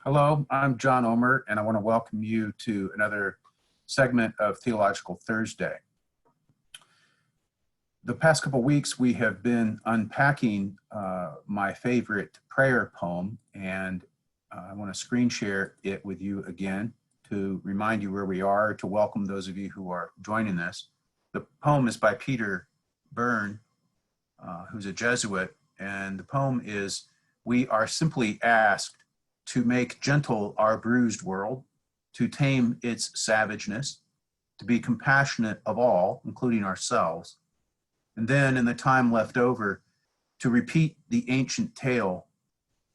Hello, I'm John Omer, and I want to welcome you to another segment of Theological Thursday. The past couple weeks, we have been unpacking my favorite prayer poem, and I want to screen share it with you again to remind you where we are, to welcome those of you who are joining us. The poem is by Peter Byrne, who's a Jesuit, and the poem is, "We are simply asked to make gentle our bruised world, to tame its savageness, to be compassionate of all, including ourselves, and then in the time left over, to repeat the ancient tale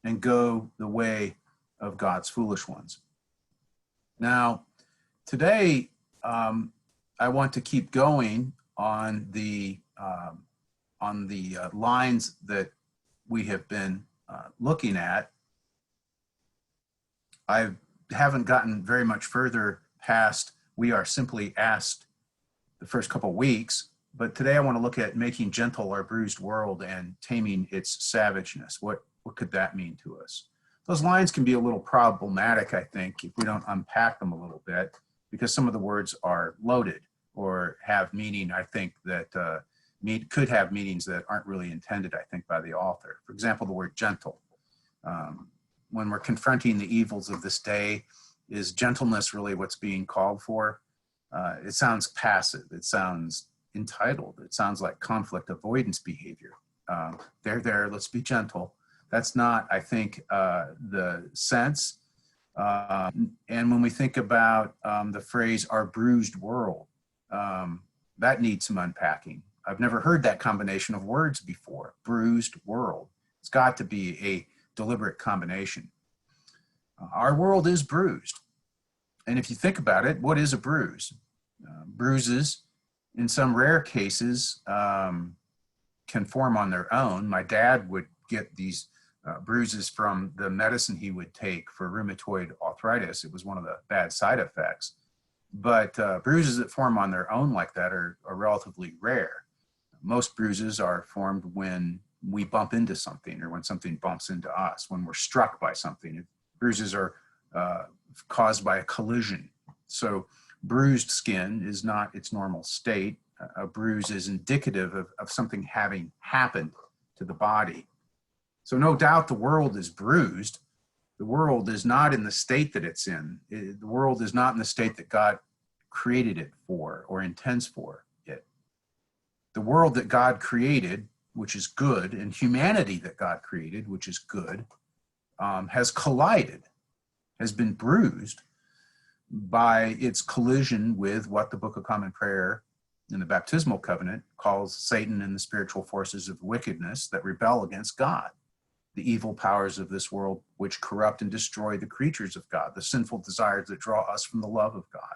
and go the way of God's foolish ones." Now, today, I want to keep going on the lines that we have been looking at. I haven't gotten very much further past "we are simply asked" the first couple of weeks, but today I want to look at making gentle our bruised world and taming its savageness. What could that mean to us? Those lines can be a little problematic, I think, if we don't unpack them a little bit, because some of the words are loaded or have meaning, I think, that could have meanings that aren't really intended, I think, by the author. For example, the word gentle. When we're confronting the evils of this day, is gentleness really what's being called for? It sounds passive. It sounds entitled. It sounds like conflict avoidance behavior. There, let's be gentle. That's not, I think, the sense. And when we think about the phrase "our bruised world," that needs some unpacking. I've never heard that combination of words before, bruised world. It's got to be a deliberate combination. Our world is bruised. And if you think about it, what is a bruise? Bruises, in some rare cases, can form on their own. My dad would get these bruises from the medicine he would take for rheumatoid arthritis. It was one of the bad side effects. But bruises that form on their own like that are relatively rare. Most bruises are formed when we bump into something or when something bumps into us, when we're struck by something. Bruises are caused by a collision. So bruised skin is not its normal state. A bruise is indicative of something having happened to the body. So no doubt the world is bruised. The world is not in the state that it's in. The world is not in the state that God created it for or intends for it. The world that God created, which is good, and humanity that God created, which is good, has collided, has been bruised by its collision with what the Book of Common Prayer in the baptismal covenant calls Satan and the spiritual forces of wickedness that rebel against God, the evil powers of this world which corrupt and destroy the creatures of God, the sinful desires that draw us from the love of God.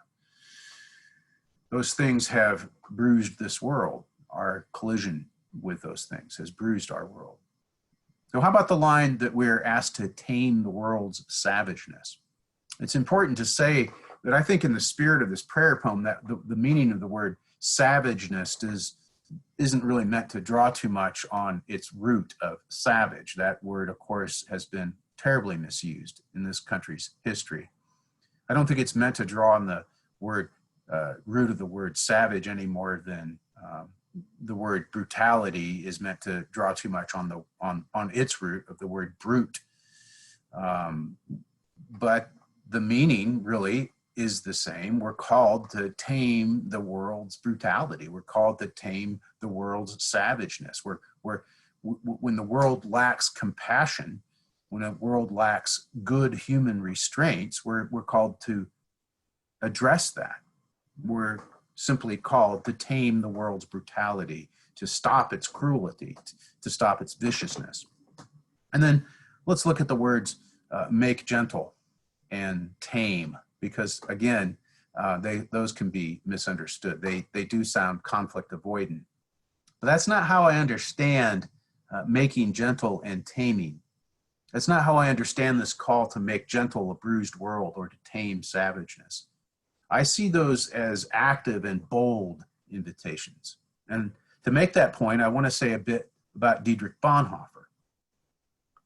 Those things have bruised this world. Our collision with those things has bruised our world. So how about the line that we're asked to tame the world's savageness? It's important to say that I think in the spirit of this prayer poem that the meaning of the word savageness isn't really meant to draw too much on its root of savage. That word, of course, has been terribly misused in this country's history. I don't think it's meant to draw on the word root of the word savage any more than the word brutality is meant to draw too much on its root of the word brute. But the meaning really is the same. We're called to tame the world's brutality. We're called to tame the world's savageness. When the world lacks compassion, when a world lacks good human restraints, we're called to address that. We're simply called to tame the world's brutality, to stop its cruelty, to stop its viciousness. And then let's look at the words make gentle and tame, because again, those can be misunderstood. They do sound conflict avoidant. But that's not how I understand making gentle and taming. That's not how I understand this call to make gentle a bruised world or to tame savageness. I see those as active and bold invitations. And to make that point, I want to say a bit about Dietrich Bonhoeffer.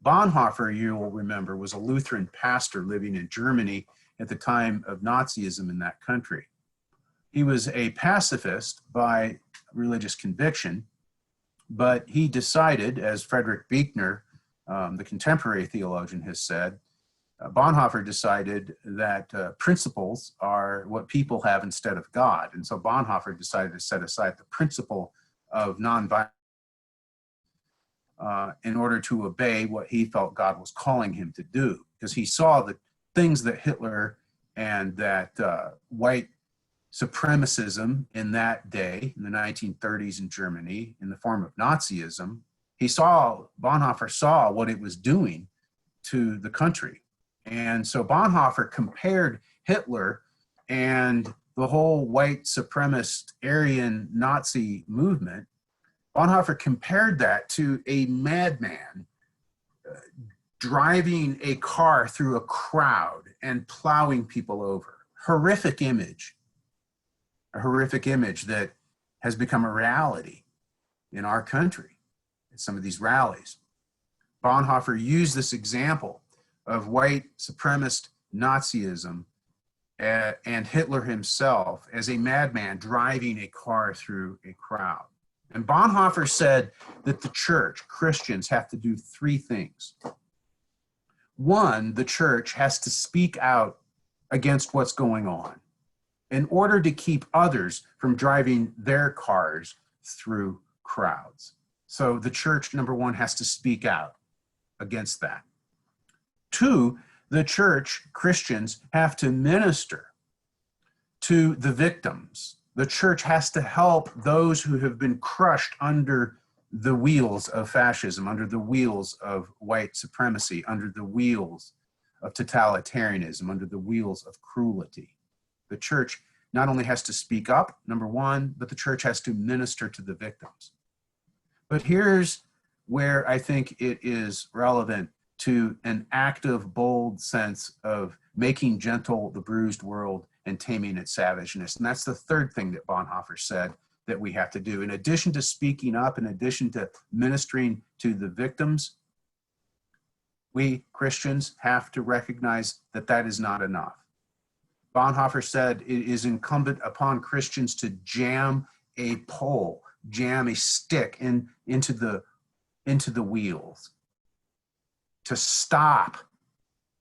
Bonhoeffer, you will remember, was a Lutheran pastor living in Germany at the time of Nazism in that country. He was a pacifist by religious conviction, but he decided, as Frederick Buechner, the contemporary theologian, has said, Bonhoeffer decided that principles are what people have instead of God. And so Bonhoeffer decided to set aside the principle of nonviolence in order to obey what he felt God was calling him to do, because he saw the things that Hitler and that white supremacism in that day, in the 1930s in Germany, in the form of Nazism, Bonhoeffer saw what it was doing to the country. And so Bonhoeffer compared Hitler and the whole white supremacist Aryan Nazi movement. Bonhoeffer compared that to a madman driving a car through a crowd and plowing people over. Horrific image. A horrific image that has become a reality in our country at some of these rallies. Bonhoeffer used this example of white supremacist Nazism and Hitler himself as a madman driving a car through a crowd. And Bonhoeffer said that the church, Christians, have to do three things. One, the church has to speak out against what's going on in order to keep others from driving their cars through crowds. So the church, number one, has to speak out against that. Two, the church, Christians, have to minister to the victims. The church has to help those who have been crushed under the wheels of fascism, under the wheels of white supremacy, under the wheels of totalitarianism, under the wheels of cruelty. The church not only has to speak up, number one, but the church has to minister to the victims. But here's where I think it is relevant to an active, bold sense of making gentle the bruised world and taming its savageness. And that's the third thing that Bonhoeffer said that we have to do. In addition to speaking up, in addition to ministering to the victims, we Christians have to recognize that that is not enough. Bonhoeffer said it is incumbent upon Christians to jam a pole, jam a stick into the wheels, to stop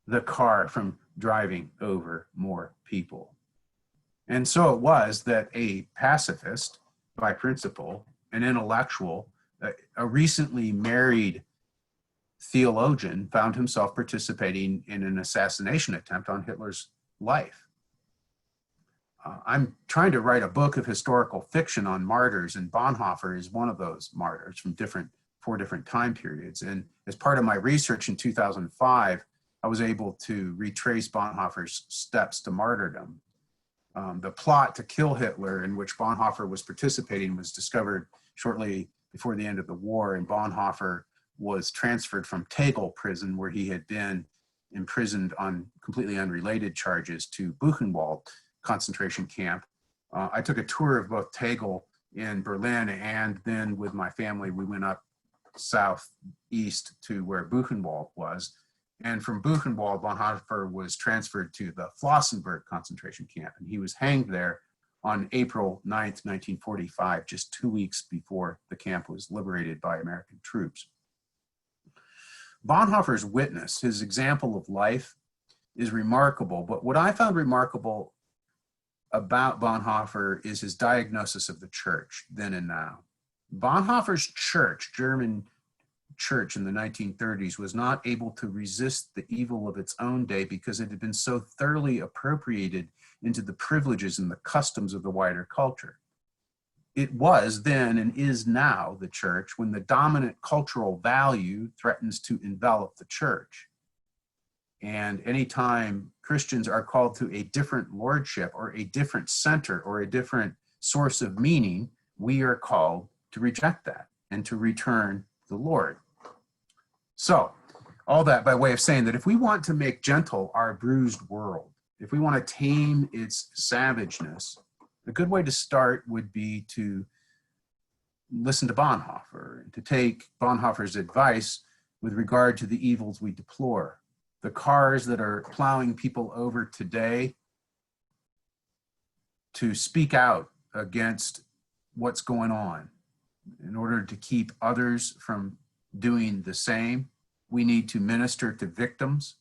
the car from driving over more people. And so it was that a pacifist by principle, an intellectual, a recently married theologian found himself participating in an assassination attempt on Hitler's life. I'm trying to write a book of historical fiction on martyrs, and Bonhoeffer is one of those martyrs from four different time periods. And as part of my research in 2005, I was able to retrace Bonhoeffer's steps to martyrdom. The plot to kill Hitler, in which Bonhoeffer was participating, was discovered shortly before the end of the war, and Bonhoeffer was transferred from Tegel prison, where he had been imprisoned on completely unrelated charges, to Buchenwald concentration camp. I took a tour of both Tegel in Berlin, and then with my family, we went up southeast to where Buchenwald was. And from Buchenwald, Bonhoeffer was transferred to the Flossenburg concentration camp, and he was hanged there on April 9th, 1945, just 2 weeks before the camp was liberated by American troops. Bonhoeffer's witness, his example of life, is remarkable, but what I found remarkable about Bonhoeffer is his diagnosis of the church then and now. Bonhoeffer's church, German church in the 1930s, was not able to resist the evil of its own day because it had been so thoroughly appropriated into the privileges and the customs of the wider culture. It was then and is now the church when the dominant cultural value threatens to envelop the church. And anytime Christians are called to a different lordship or a different center or a different source of meaning, we are called to reject that and to return the Lord. So, all that by way of saying that if we want to make gentle our bruised world, if we want to tame its savageness, a good way to start would be to listen to Bonhoeffer and to take Bonhoeffer's advice with regard to the evils we deplore. The cars that are plowing people over today, to speak out against what's going on in order to keep others from doing the same. We need to minister to victims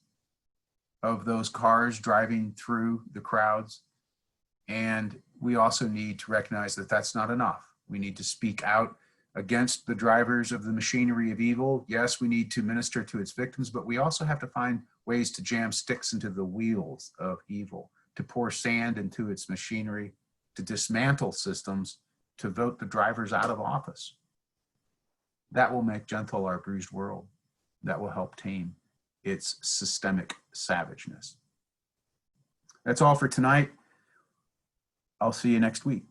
of those cars driving through the crowds. And we also need to recognize that that's not enough. We need to speak out against the drivers of the machinery of evil. Yes, we need to minister to its victims, but we also have to find ways to jam sticks into the wheels of evil, to pour sand into its machinery, to dismantle systems, to vote the drivers out of office. That will make gentle our bruised world. That will help tame its systemic savageness. That's all for tonight. I'll see you next week.